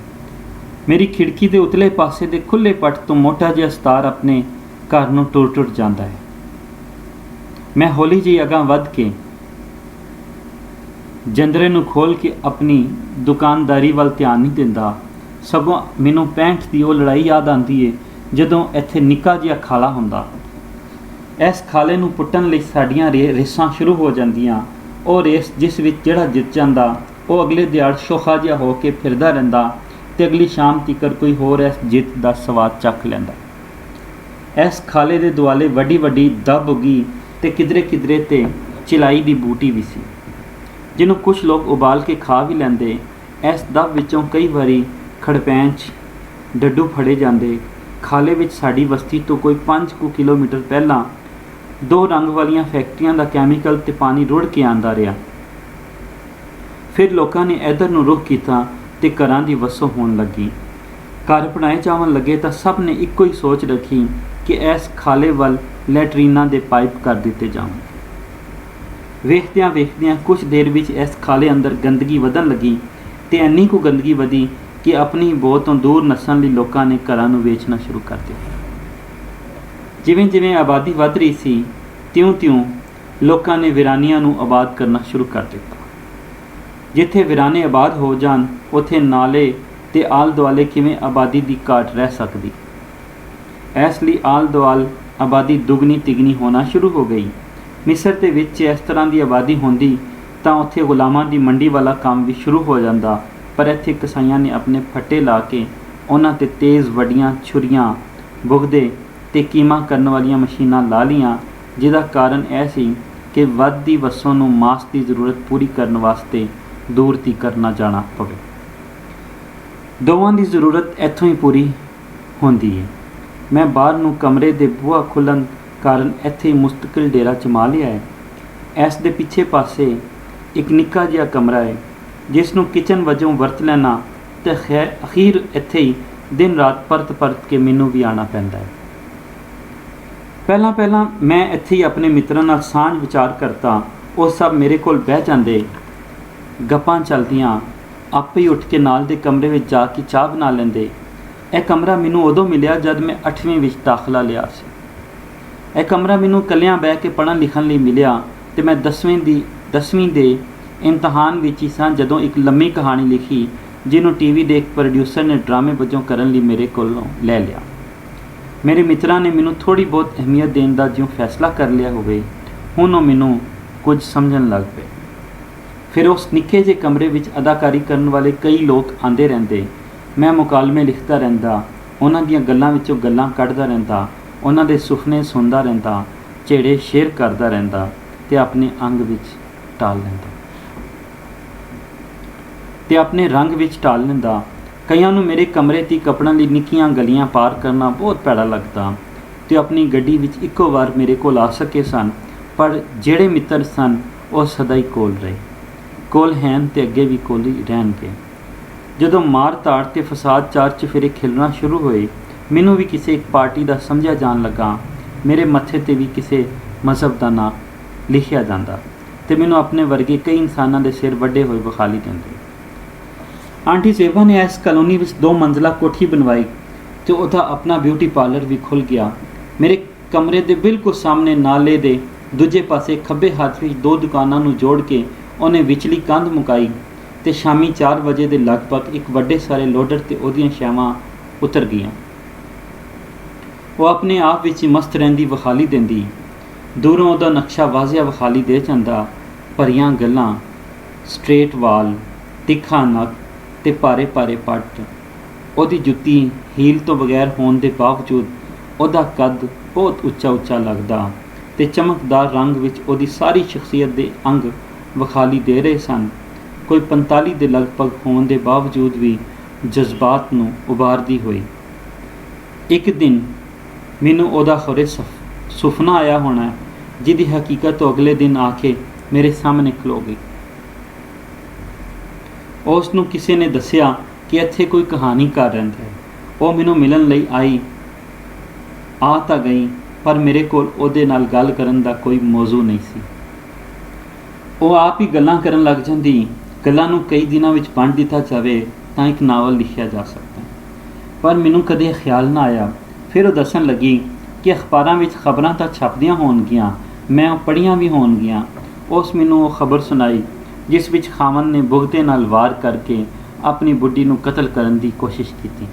ਮੇਰੀ ਖਿੜਕੀ ਦੇ ਉਤਲੇ ਪਾਸੇ ਦੇ ਖੁੱਲ੍ਹੇ ਪੱਟ ਤੋਂ ਮੋਟਾ ਜਿਹਾ ਸਤਾਰ ਆਪਣੇ ਘਰ ਨੂੰ ਟੁੱਟ ਜਾਂਦਾ ਹੈ। ਮੈਂ ਹੌਲੀ ਜਿਹੀ ਅਗਾਂਹ ਵੱਧ ਕੇ ਜੰਦਰੇ ਨੂੰ ਖੋਲ੍ਹ ਕੇ ਆਪਣੀ ਦੁਕਾਨਦਾਰੀ ਵੱਲ ਧਿਆਨ ਨਹੀਂ ਦਿੰਦਾ, ਸਗੋਂ ਮੈਨੂੰ 65 ਦੀ ਉਹ ਲੜਾਈ ਯਾਦ ਆਉਂਦੀ ਹੈ ਜਦੋਂ ਇੱਥੇ ਨਿੱਕਾ ਜਿਹਾ ਖਾਲਾ ਹੁੰਦਾ। ਇਸ ਖਾਲੇ ਨੂੰ ਪੁੱਟਣ ਲਈ ਸਾਡੀਆਂ ਰੇਸਾਂ ਸ਼ੁਰੂ ਹੋ ਜਾਂਦੀਆਂ। ਉਹ ਰੇਸ ਜਿਸ ਵਿੱਚ ਜਿਹੜਾ ਜਿੱਤ ਜਾਂਦਾ ਉਹ ਅਗਲੇ ਦਿਹਾੜ ਸ਼ੋਖਾ ਜਿਹਾ ਹੋ ਕੇ ਫਿਰਦਾ ਰਹਿੰਦਾ ਤੇ ਅਗਲੀ ਸ਼ਾਮ ਤੀਕਰ ਕੋਈ ਹੋਰ ਇਸ ਜਿੱਤ ਦਾ ਸਵਾਦ ਚੱਖ ਲੈਂਦਾ। ਇਸ ਖਾਲੇ ਦੇ ਦੁਆਲੇ ਵੱਡੀ ਵੱਡੀ ਦੱਬ ਉੱਗੀ ਤੇ ਕਿਧਰੇ ਕਿਧਰੇ ਤੇ ਚਿਲਾਈ ਦੀ ਬੂਟੀ ਵੀ ਸੀ, ਜਿਹਨੂੰ ਕੁਝ ਲੋਕ ਉਬਾਲ ਕੇ ਖਾ ਵੀ ਲੈਂਦੇ। ਇਸ ਦੱਬ ਵਿੱਚੋਂ ਕਈ ਵਾਰੀ ਖੜਪੈਂਚ ਡੱਡੂ ਫੜੇ ਜਾਂਦੇ। ਖਾਲੇ ਵਿੱਚ ਸਾਡੀ ਬਸਤੀ ਤੋਂ ਕੋਈ 5 ਕਿਲੋਮੀਟਰ ਪਹਿਲਾਂ 2 ਰੰਗ ਵਾਲੀਆਂ ਫੈਕਟਰੀਆਂ ਦਾ ਕੈਮੀਕਲ ਤੇ ਪਾਣੀ ਰੁੜ ਕੇ ਆਉਂਦਾ ਰਿਹਾ। ਫਿਰ ਲੋਕਾਂ ਨੇ ਇੱਧਰ ਨੂੰ ਰੁਖ ਕੀਤਾ ਤੇ ਘਰਾਂ ਦੀ ਵਸੋਂ ਹੋਣ ਲੱਗੀ। ਘਰ ਬਣਾਏ ਜਾਵਣ ਲੱਗੇ ਤਾਂ ਸਭ ਨੇ ਇੱਕੋ ਹੀ ਸੋਚ ਰੱਖੀ ਕਿ ਇਸ ਖਾਲੇ ਵੱਲ ਲੈਟਰੀਨਾਂ ਦੇ ਪਾਈਪ ਕਰ ਦਿੱਤੇ ਜਾਣ। ਵੇਖਦਿਆਂ ਵੇਖਦਿਆਂ ਕੁਛ ਦੇਰ ਵਿੱਚ ਇਸ ਖਾਲੇ ਅੰਦਰ ਗੰਦਗੀ ਵਧਣ ਲੱਗੀ ਤੇ ਇੰਨੀ ਕੁ ਗੰਦਗੀ ਵਧੀ ਕਿ ਆਪਣੀ ਬੋਤ ਤੋਂ ਦੂਰ ਨੱਸਣ ਲਈ ਲੋਕਾਂ ਨੇ ਘਰਾਂ ਨੂੰ ਵੇਚਣਾ ਸ਼ੁਰੂ ਕਰ ਦਿੱਤਾ। ਜਿਵੇਂ ਜਿਵੇਂ ਆਬਾਦੀ ਵੱਧ ਰਹੀ ਸੀ, ਤਿਉਂ-ਤਿਉਂ ਲੋਕਾਂ ਨੇ ਵੀਰਾਨੀਆਂ ਨੂੰ ਆਬਾਦ ਕਰਨਾ ਸ਼ੁਰੂ ਕਰ ਦਿੱਤਾ। ਜਿੱਥੇ ਵੀਰਾਨੇ ਆਬਾਦ ਹੋ ਜਾਣ, ਉੱਥੇ ਨਾਲੇ ਤੇ ਆਲ ਦੁਆਲੇ ਕਿਵੇਂ ਆਬਾਦੀ ਦੀ ਘਾਟ ਰਹਿ ਸਕਦੀ। ਇਸ ਲਈ ਆਲ ਦੁਆਲ ਆਬਾਦੀ ਦੁੱਗਣੀ ਤਿਗਣੀ ਹੋਣਾ ਸ਼ੁਰੂ ਹੋ ਗਈ। ਮਿਸਰ ਦੇ ਵਿੱਚ ਇਸ ਤਰ੍ਹਾਂ ਦੀ ਆਬਾਦੀ ਹੁੰਦੀ ਤਾਂ ਉੱਥੇ ਗੁਲਾਮਾਂ ਦੀ ਮੰਡੀ ਵਾਲਾ ਕੰਮ ਵੀ ਸ਼ੁਰੂ ਹੋ ਜਾਂਦਾ, ਪਰ ਇੱਥੇ ਕਸਾਈਆਂ ਨੇ ਆਪਣੇ ਫੱਟੇ ਲਾ ਕੇ ਉਹਨਾਂ 'ਤੇ ਤੇਜ਼ ਵੱਡੀਆਂ ਛੁਰੀਆਂ, ਬੁਗਦੇ ਤੇ ਕੀਮਾ ਕਰਨ ਵਾਲੀਆਂ ਮਸ਼ੀਨਾਂ ਲਾ ਲਈਆਂ, ਜਿਹਦਾ ਕਾਰਨ ਇਹ ਸੀ ਕਿ ਵੱਧਦੀ ਵਸੋਂ ਨੂੰ ਮਾਸ ਦੀ ਜ਼ਰੂਰਤ ਪੂਰੀ ਕਰਨ ਵਾਸਤੇ ਦੂਰ ਤੀਕਰ ਨਾ ਜਾਣਾ ਪਵੇ। ਦੋਵਾਂ ਦੀ ਜ਼ਰੂਰਤ ਇੱਥੋਂ ਹੀ ਪੂਰੀ ਹੁੰਦੀ ਹੈ। ਮੈਂ ਬਾਹਰ ਨੂੰ ਕਮਰੇ ਦੇ ਬੂਹਾ ਖੁੱਲ੍ਹਣ ਕਾਰਨ ਇੱਥੇ ਹੀ ਮੁਸਤਕਿਲ ਡੇਰਾ ਜਮਾ ਲਿਆ ਹੈ। ਇਸ ਦੇ ਪਿੱਛੇ ਪਾਸੇ ਇੱਕ ਨਿੱਕਾ ਜਿਹਾ ਕਮਰਾ ਹੈ, ਜਿਸ ਨੂੰ ਕਿਚਨ ਵਜੋਂ ਵਰਤ ਲੈਣਾ ਤੇ ਅਖੀਰ ਇੱਥੇ ਹੀ ਦਿਨ ਰਾਤ ਪਰਤ ਕੇ ਮੈਨੂੰ ਵੀ ਆਉਣਾ ਪੈਂਦਾ ਹੈ। ਪਹਿਲਾਂ ਮੈਂ ਇੱਥੇ ਹੀ ਆਪਣੇ ਮਿੱਤਰਾਂ ਨਾਲ ਸਾਂਝ ਵਿਚਾਰ ਕਰਤਾ। ਉਹ ਸਭ ਮੇਰੇ ਕੋਲ ਬਹਿ ਜਾਂਦੇ, ਗੱਪਾਂ ਚੱਲਦੀਆਂ, ਆਪੇ ਹੀ ਉੱਠ ਕੇ ਨਾਲ ਦੇ ਕਮਰੇ ਵਿੱਚ ਜਾ ਕੇ ਚਾਹ ਬਣਾ ਲੈਂਦੇ। ਇਹ ਕਮਰਾ ਮੈਨੂੰ ਉਦੋਂ ਮਿਲਿਆ ਜਦ ਮੈਂ 8ਵੀਂ ਵਿੱਚ ਦਾਖਲਾ ਲਿਆ ਸੀ। ਇਹ ਕਮਰਾ ਮੈਨੂੰ ਇਕੱਲਿਆਂ ਬਹਿ ਕੇ ਪੜ੍ਹਨ ਲਿਖਣ ਲਈ ਮਿਲਿਆ ਤੇ ਮੈਂ 10ਵੀਂ ਦੇ ਇਮਤਿਹਾਨ ਵਿੱਚ ਹੀ ਸਾਂ ਜਦੋਂ ਇੱਕ ਲੰਮੀ ਕਹਾਣੀ ਲਿਖੀ, ਜਿਹਨੂੰ ਟੀਵੀ ਦੇ ਇੱਕ ਪ੍ਰੋਡਿਊਸਰ ਨੇ ਡਰਾਮੇ ਵਜੋਂ ਕਰਨ ਲਈ ਮੇਰੇ ਕੋਲੋਂ ਲੈ ਲਿਆ। ਮੇਰੇ ਮਿੱਤਰਾਂ ਨੇ ਮੈਨੂੰ ਥੋੜ੍ਹੀ ਬਹੁਤ ਅਹਿਮੀਅਤ ਦੇਣ ਦਾ ਜਿਉਂ ਫੈਸਲਾ ਕਰ ਲਿਆ ਹੋਵੇ, ਹੁਣ ਉਹ ਮੈਨੂੰ ਕੁਝ ਸਮਝਣ ਲੱਗ ਪਏ। ਫਿਰ ਉਸ ਨਿੱਕੇ ਜਿਹੇ ਕਮਰੇ ਵਿੱਚ ਅਦਾਕਾਰੀ ਕਰਨ ਵਾਲੇ ਕਈ ਲੋਕ ਆਉਂਦੇ ਰਹਿੰਦੇ। ਮੈਂ ਮੁਕਾਲਮੇ ਲਿਖਦਾ ਰਹਿੰਦਾ, ਉਹਨਾਂ ਦੀਆਂ ਗੱਲਾਂ ਵਿੱਚੋਂ ਗੱਲਾਂ ਕੱਢਦਾ ਰਹਿੰਦਾ, ਉਹਨਾਂ ਦੇ ਸੁਪਨੇ ਸੁਣਦਾ ਰਹਿੰਦਾ, ਝੇੜੇ ਸ਼ੇਅਰ ਕਰਦਾ ਰਹਿੰਦਾ ਤੇ ਆਪਣੇ ਰੰਗ ਵਿੱਚ ਢਾਲ ਲੈਂਦਾ। ਕਈਆਂ ਨੂੰ ਮੇਰੇ ਕਮਰੇ 'ਤੇ ਕੱਪੜਾਂ ਲਈ ਨਿੱਕੀਆਂ ਗਲੀਆਂ ਪਾਰ ਕਰਨਾ ਬਹੁਤ ਭੈੜਾ ਲੱਗਦਾ ਤੇ ਆਪਣੀ ਗੱਡੀ ਵਿੱਚ ਇੱਕੋ ਵਾਰ ਮੇਰੇ ਕੋਲ ਆ ਸਕੇ ਸਨ, ਪਰ ਜਿਹੜੇ ਮਿੱਤਰ ਸਨ ਉਹ ਸਦਾ ਹੀ ਕੋਲ ਰਹੇ, ਕੋਲ ਹਨ ਤੇ ਅੱਗੇ ਵੀ ਕੋਲ ਹੀ ਰਹਿਣਗੇ। ਜਦੋਂ ਮਾਰ ਤਾੜ ਤੇ ਫਸਾਦ ਚਾਰ ਚਫੇਰੇ ਖਿਲਣਾ ਸ਼ੁਰੂ ਹੋਏ, ਮੈਨੂੰ ਵੀ ਕਿਸੇ ਇੱਕ ਪਾਰਟੀ ਦਾ ਸਮਝਿਆ ਜਾਣ ਲੱਗਾ। ਮੇਰੇ ਮੱਥੇ 'ਤੇ ਵੀ ਕਿਸੇ ਮਜ਼ਹਬ ਦਾ ਨਾਂ ਲਿਖਿਆ ਜਾਂਦਾ ਤੇ ਮੈਨੂੰ ਆਪਣੇ ਵਰਗੇ ਕਈ ਇਨਸਾਨਾਂ ਦੇ ਸਿਰ ਵੱਡੇ ਹੋਏ ਵਿਖਾਲੀ ਦਿੰਦੇ। ਆਂਟੀ ਸੇਵਾ ਨੇ ਇਸ ਕਲੋਨੀ ਵਿੱਚ 2 ਮੰਜ਼ਲਾ ਕੋਠੀ ਬਣਵਾਈ ਤੇ ਉਹਦਾ ਆਪਣਾ ਬਿਊਟੀ ਪਾਰਲਰ ਵੀ ਖੁੱਲ੍ਹ ਗਿਆ। ਮੇਰੇ ਕਮਰੇ ਦੇ ਬਿਲਕੁਲ ਸਾਹਮਣੇ ਨਾਲੇ ਦੇ ਦੂਜੇ ਪਾਸੇ ਖੱਬੇ ਹੱਥ ਵਿੱਚ 2 ਦੁਕਾਨਾਂ ਨੂੰ ਜੋੜ ਕੇ ਉਹਨੇ ਵਿਚਲੀ ਕੰਧ ਮੁਕਾਈ ਤੇ ਸ਼ਾਮੀ 4 ਵਜੇ ਦੇ ਲਗਭਗ ਇੱਕ ਵੱਡੇ ਸਾਰੇ ਲੋਡਰ ਤੇ ਉਹਦੀਆਂ ਛਾਵਾਂ ਉਤਰ ਗਈਆਂ। ਉਹ ਆਪਣੇ ਆਪ ਵਿੱਚ ਹੀ ਮਸਤ ਰਹਿੰਦੀ ਵਿਖਾਲੀ ਦਿੰਦੀ। ਦੂਰੋਂ ਉਹਦਾ ਨਕਸ਼ਾ ਵਾਜ਼ਿਆ ਵਿਖਾਲੀ ਦੇ ਜਾਂਦਾ, ਭਰੀਆਂ ਗੱਲਾਂ, ਸਟ੍ਰੇਟ ਵਾਲ, ਤਿੱਖਾ ਨੱਕ ਤੇ ਭਾਰੇ ਪੱਟ। ਉਹਦੀ ਜੁੱਤੀ ਹੀਲ ਤੋਂ ਬਗੈਰ ਹੋਣ ਦੇ ਬਾਵਜੂਦ ਉਹਦਾ ਕੱਦ ਬਹੁਤ ਉੱਚਾ ਲੱਗਦਾ ਤੇ ਚਮਕਦਾਰ ਰੰਗ ਵਿੱਚ ਉਹਦੀ ਸਾਰੀ ਸ਼ਖਸੀਅਤ ਦੇ ਅੰਗ ਵਿਖਾਲੀ ਦੇ ਰਹੇ ਸਨ। ਕੋਈ 45 ਦੇ ਲਗਭਗ ਹੋਣ ਦੇ ਬਾਵਜੂਦ ਵੀ ਜਜ਼ਬਾਤ ਨੂੰ ਉਭਾਰਦੀ ਹੋਈ। ਇੱਕ ਦਿਨ ਮੈਨੂੰ ਉਹਦਾ ਖੁਰੇ ਸੁਪਨਾ ਆਇਆ ਹੋਣਾ, ਜਿਹਦੀ ਹਕੀਕਤ ਉਹ ਅਗਲੇ ਦਿਨ ਆ ਕੇ ਮੇਰੇ ਸਾਹਮਣੇ ਖਲੋ ਗਈ। ਉਸ ਨੂੰ ਕਿਸੇ ਨੇ ਦੱਸਿਆ ਕਿ ਇੱਥੇ ਕੋਈ ਕਹਾਣੀਕਾਰ ਰਹਿੰਦਾ ਹੈ। ਉਹ ਮੈਨੂੰ ਮਿਲਣ ਲਈ ਆ ਤਾਂ ਗਈ, ਪਰ ਮੇਰੇ ਕੋਲ ਉਹਦੇ ਨਾਲ ਗੱਲ ਕਰਨ ਦਾ ਕੋਈ ਮੌਜੂ ਨਹੀਂ ਸੀ। ਉਹ ਆਪ ਹੀ ਗੱਲਾਂ ਕਰਨ ਲੱਗ ਜਾਂਦੀ। ਗੱਲਾਂ ਨੂੰ ਕਈ ਦਿਨਾਂ ਵਿੱਚ ਵੰਡ ਦਿੱਤਾ ਜਾਵੇ ਤਾਂ ਇੱਕ ਨਾਵਲ ਲਿਖਿਆ ਜਾ ਸਕਦਾ, ਪਰ ਮੈਨੂੰ ਕਦੇ ਖਿਆਲ ਨਾ ਆਇਆ। ਫਿਰ ਉਹ ਦੱਸਣ ਲੱਗੀ ਕਿ ਅਖਬਾਰਾਂ ਵਿੱਚ ਖਬਰਾਂ ਤਾਂ ਛਪਦੀਆਂ ਹੋਣਗੀਆਂ, ਮੈਂ ਉਹ ਪੜ੍ਹੀਆਂ ਵੀ ਹੋਣਗੀਆਂ। ਉਸ ਮੈਨੂੰ ਉਹ ਖਬਰ ਸੁਣਾਈ ਜਿਸ ਵਿੱਚ ਖਾਮਨ ਨੇ ਬੁਗਦੇ ਨਾਲ ਵਾਰ ਕਰਕੇ ਆਪਣੀ ਬੁੱਢੀ ਨੂੰ ਕਤਲ ਕਰਨ ਦੀ ਕੋਸ਼ਿਸ਼ ਕੀਤੀ।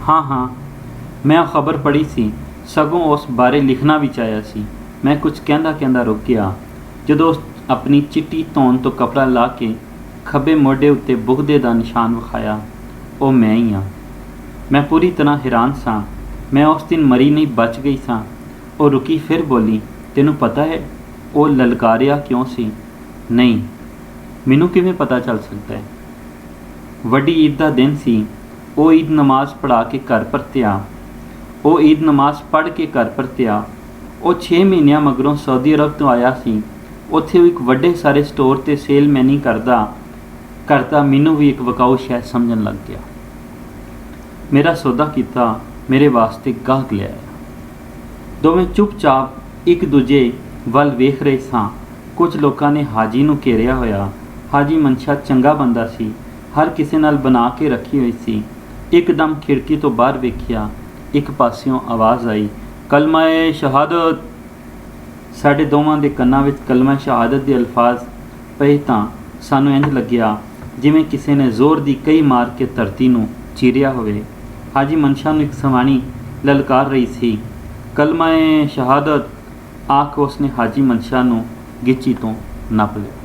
ਹਾਂ, ਮੈਂ ਉਹ ਖਬਰ ਪੜ੍ਹੀ ਸੀ, ਸਗੋਂ ਉਸ ਬਾਰੇ ਲਿਖਣਾ ਵੀ ਚਾਹਿਆ ਸੀ। ਮੈਂ ਕੁਝ ਕਹਿੰਦਾ ਰੁਕ ਗਿਆ ਜਦੋਂ ਆਪਣੀ ਚਿੱਟੀ ਧੌਣ ਤੋਂ ਕੱਪੜਾ ਲਾ ਕੇ ਖੱਬੇ ਮੋਢੇ ਉੱਤੇ ਬੁਗਦੇ ਦਾ ਨਿਸ਼ਾਨ ਵਿਖਾਇਆ। ਉਹ ਮੈਂ ਹੀ ਹਾਂ। ਮੈਂ ਪੂਰੀ ਤਰ੍ਹਾਂ ਹੈਰਾਨ ਸਾਂ। ਮੈਂ ਉਸ ਦਿਨ ਮਰੀ ਨਹੀਂ, ਬਚ ਗਈ ਸਾਂ। ਉਹ ਰੁਕੀ, ਫਿਰ ਬੋਲੀ, ਤੈਨੂੰ ਪਤਾ ਹੈ ਉਹ ਲਲਕਾਰਿਆ ਕਿਉਂ ਸੀ? ਨਹੀਂ, ਮੈਨੂੰ ਕਿਵੇਂ ਪਤਾ ਚੱਲ ਸਕਦਾ ਹੈ? ਵੱਡੀ ਈਦ ਦਾ ਦਿਨ ਸੀ। ਉਹ ਈਦ ਨਮਾਜ਼ ਪੜ੍ਹ ਕੇ ਘਰ ਪਰਤਿਆ। ਉਹ 6 ਮਹੀਨਿਆਂ ਮਗਰੋਂ ਸਾਊਦੀ ਅਰਬ ਤੋਂ ਆਇਆ ਸੀ। ਉੱਥੇ ਉਹ ਇੱਕ ਵੱਡੇ ਸਾਰੇ ਸਟੋਰ 'ਤੇ ਸੇਲਮੈਨੀ ਕਰਦਾ ਮੈਨੂੰ ਵੀ ਇੱਕ ਵਿਕਾਊ ਸ਼ੈ ਸਮਝਣ ਲੱਗ ਗਿਆ। ਮੇਰਾ ਸੌਦਾ ਕੀਤਾ, ਮੇਰੇ ਵਾਸਤੇ ਗਾਹਕ ਲਿਆਇਆ। ਦੋਵੇਂ ਚੁੱਪਚਾਪ ਇੱਕ ਦੂਜੇ ਵੱਲ ਵੇਖ ਰਹੇ ਸਾਂ। ਕੁਝ ਲੋਕਾਂ ਨੇ ਹਾਜੀ ਨੂੰ ਘੇਰਿਆ ਹੋਇਆ। ਹਾਜੀ ਮਨਸ਼ਾ ਚੰਗਾ ਬੰਦਾ ਸੀ, ਹਰ ਕਿਸੇ ਨਾਲ ਬਣਾ ਕੇ ਰੱਖੀ ਹੋਈ ਸੀ। ਇੱਕਦਮ ਖਿੜਕੀ ਤੋਂ ਬਾਹਰ ਵੇਖਿਆ, ਇੱਕ ਪਾਸਿਓਂ ਆਵਾਜ਼ ਆਈ, ਕਲਮਾ-ਏ ਸ਼ਹਾਦਤ। ਸਾਡੇ ਦੋਵਾਂ ਦੇ ਕੰਨਾਂ ਵਿੱਚ ਕਲਮਾ ਸ਼ਹਾਦਤ ਦੇ ਅਲਫਾਜ਼ ਪਏ ਤਾਂ ਸਾਨੂੰ ਇੰਝ ਲੱਗਿਆ ਜਿਵੇਂ ਕਿਸੇ ਨੇ ਜ਼ੋਰ ਦੀ ਕਈ ਮਾਰ ਕੇ ਧਰਤੀ ਨੂੰ ਚੀਰਿਆ ਹੋਵੇ। ਹਾਜੀ ਮਨਸ਼ਾ ਨੂੰ ਇੱਕ ਸਵਾਣੀ ਲਲਕਾਰ ਰਹੀ ਸੀ, ਕਲਮਾ-ਏ ਸ਼ਹਾਦਤ। ਆਖ ਉਸਨੇ ਹਾਜੀ ਮਨਸ਼ਾ ਨੂੰ ਗਿੱਚੀ ਤੋਂ ਨੱਪ ਲਿਆ।